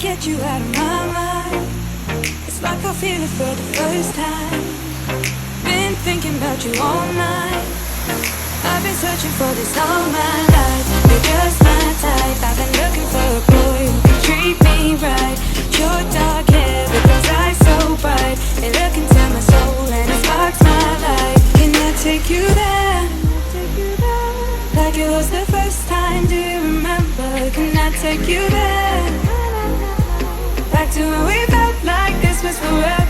get you out of my mind. It's like I feel it for the first time. Been thinking about you all night. I've been searching for this all my life. You're just my type. I've been looking for a boy who can treat me right. Your dark hair with those eyes so bright. They look into my soul and it sparks my life. Can I take you there? Like it was the first time, do you remember? Can I take you there? Back to when we felt like this was forever.